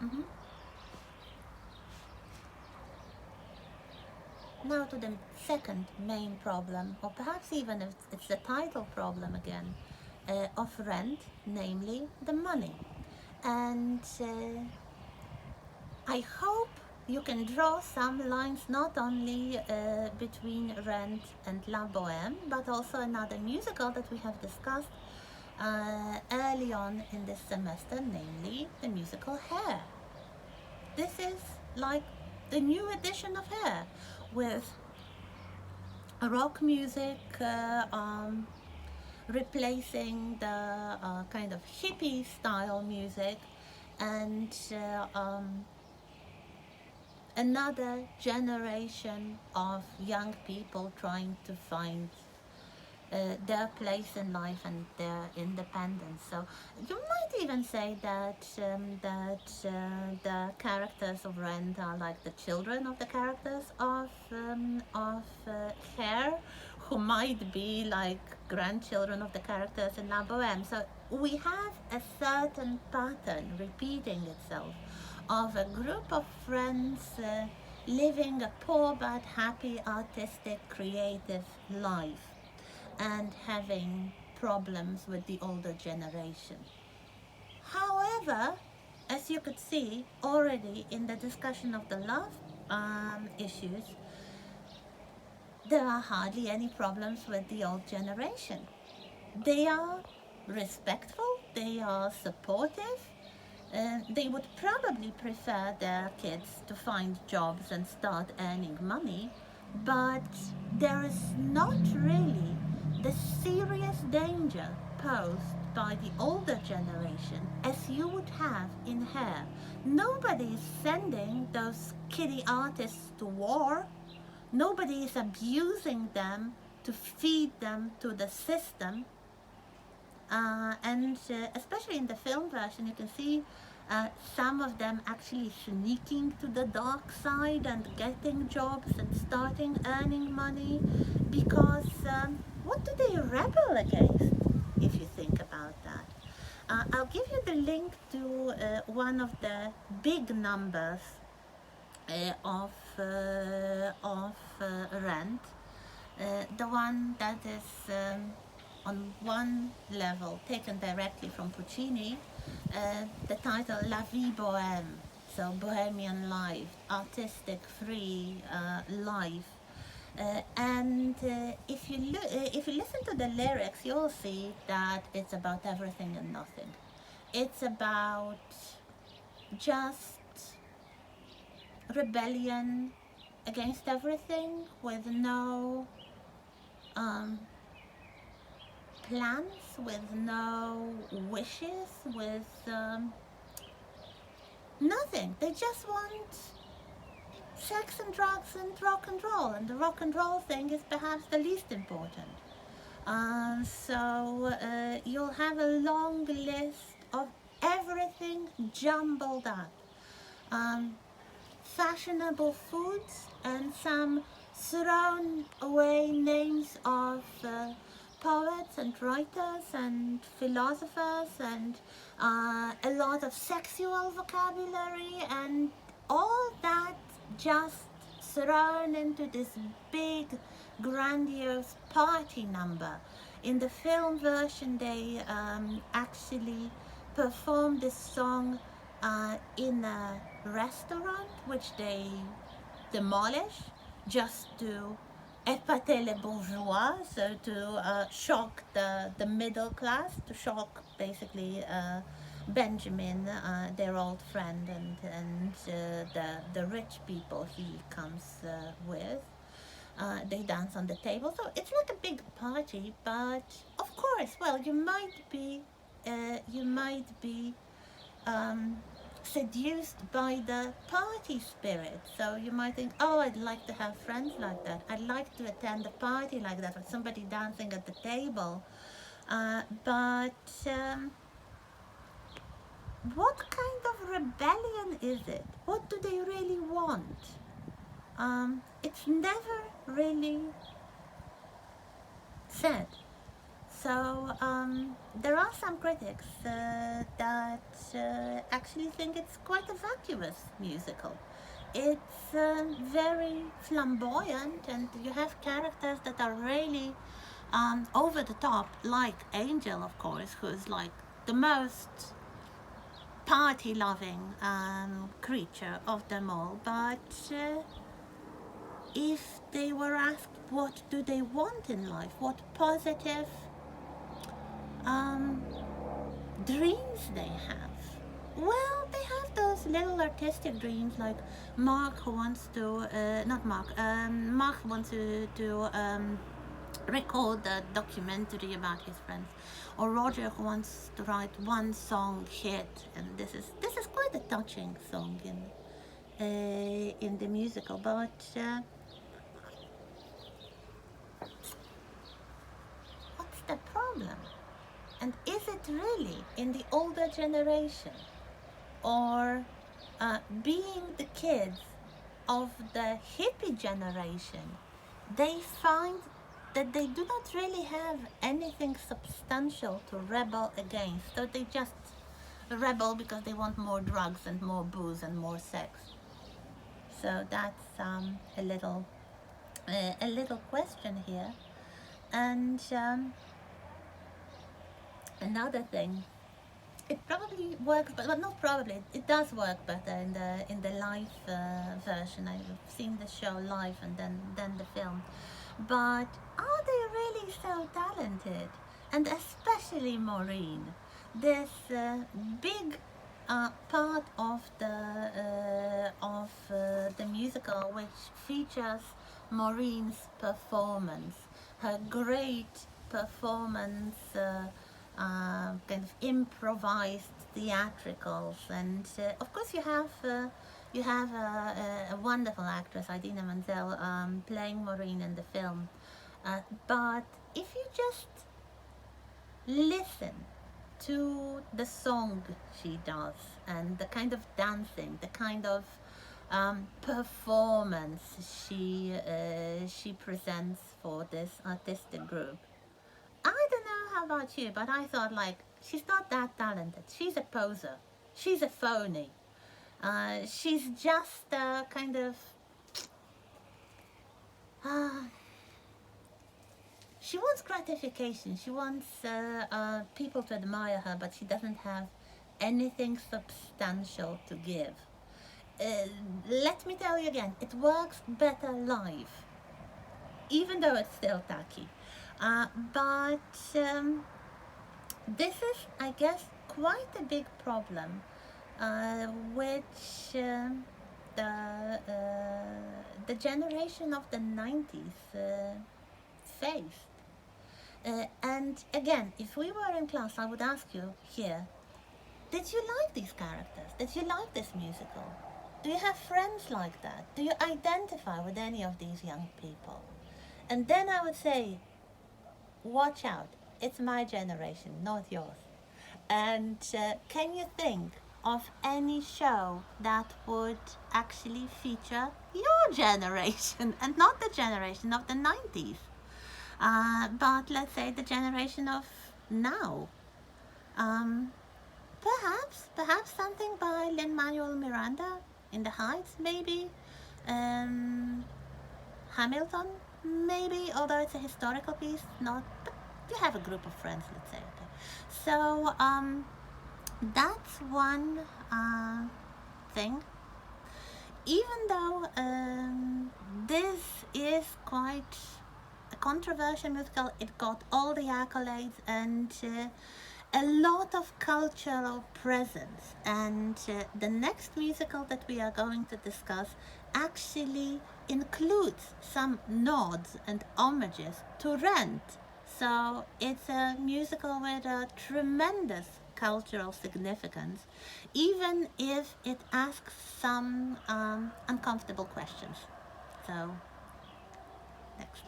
Mhm. Now to the second main problem, or perhaps even if it's the title problem again, of Rent, namely the money. And I hope you can draw some lines not only between Rent and La Boheme, but also another musical that we have discussed early on in this semester, namely the musical Hair. This is like the new edition of Hair with rock music replacing the kind of hippie style music and another generation of young people trying to find their place in life and their independence. So you might even say that the characters of Rent are like the children of the characters of Hair, who might be like grandchildren of the characters in La Boheme. So we have a certain pattern repeating itself of a group of friends living a poor but happy, artistic, creative life and having problems with the older generation. However, as you could see already in the discussion of the love issues, there are hardly any problems with the old generation. They are respectful, they are supportive, they would probably prefer their kids to find jobs and start earning money, but there is not really the serious danger posed by the older generation as you would have in Hair. Nobody is sending those kiddie artists to war. Nobody is abusing them to feed them to the system. And especially in the film version, you can see some of them actually sneaking to the dark side and getting jobs and starting earning money because what do they rebel against if you think about that? I'll give you the link to one of the big numbers of Rent, the one that is on one level taken directly from Puccini, the title La Vie Bohème, so Bohemian life, artistic, free life. And if you listen to the lyrics, you'll see that it's about everything and nothing. It's about just rebellion against everything with no um, plans, with no wishes, with nothing. They just want sex and drugs and rock and roll, and the rock and roll thing is perhaps the least important. So you'll have a long list of everything jumbled up. Um, Fashionable foods and some thrown away names of poets and writers and philosophers and a lot of sexual vocabulary and all that just thrown into this big grandiose party number. In the film version they actually perform this song in a restaurant which they demolish just to épater les bourgeois, so to shock the middle class, to shock basically Benjamin, their old friend, and the rich people he comes with. They dance on the table, so it's like a big party. But of course, well, you might be um, seduced by the party spirit. So you might think, oh, I'd like to have friends like that. I'd like to attend a party like that with somebody dancing at the table. But what kind of rebellion is it? What do they really want? It's never really said. So there are some critics that actually think it's quite a vacuous musical. It's very flamboyant, and you have characters that are really over the top, like Angel, of course, who's like the most party loving creature of them all. But if they were asked what do they want in life, what positive um, dreams they have, well, they have those little artistic dreams, like Mark who wants to, not Mark, Mark wants to record a documentary about his friends, or Roger who wants to write one song hit, and this is quite a touching song in the musical. But what's the problem? And is it really in the older generation, or being the kids of the hippie generation? They find that they do not really have anything substantial to rebel against, so they just rebel because they want more drugs and more booze and more sex. So that's a little question here. And another thing, it probably works, but not probably. It does work better in the live version. I've seen the show live and then the film. But are they really so talented? And especially Maureen, this big part of the musical, which features Maureen's performance, her great performance, kind of improvised theatricals, and of course you have a wonderful actress, Idina Menzel, playing Maureen in the film. But if you just listen to the song she does, and the kind of dancing, the kind of performance she presents for this artistic group, I don't know how about you, but I thought, like, she's not that talented. She's a poser. She's a phony. She's just kind of she wants gratification. She wants people to admire her, but she doesn't have anything substantial to give. Let me tell you again, it works better live, even though it's still tacky. But this is, I guess, quite a big problem, which the generation of the 90s faced. And again, if we were in class, I would ask you here, did you like these characters? Did you like this musical? Do you have friends like that? Do you identify with any of these young people? And then I would say, watch out, it's my generation, not yours. And can you think of any show that would actually feature your generation and not the generation of the 90s? But let's say the generation of now. Perhaps something by Lin-Manuel Miranda, In the Heights, maybe. Hamilton, maybe, although it's a historical piece, not. But you have a group of friends, let's say. Okay. So that's one thing. Even though this is quite a controversial musical, it got all the accolades and a lot of cultural presence. And the next musical that we are going to discuss actually includes some nods and homages to Rent. So it's a musical with a tremendous cultural significance, even if it asks some uncomfortable questions. So, next.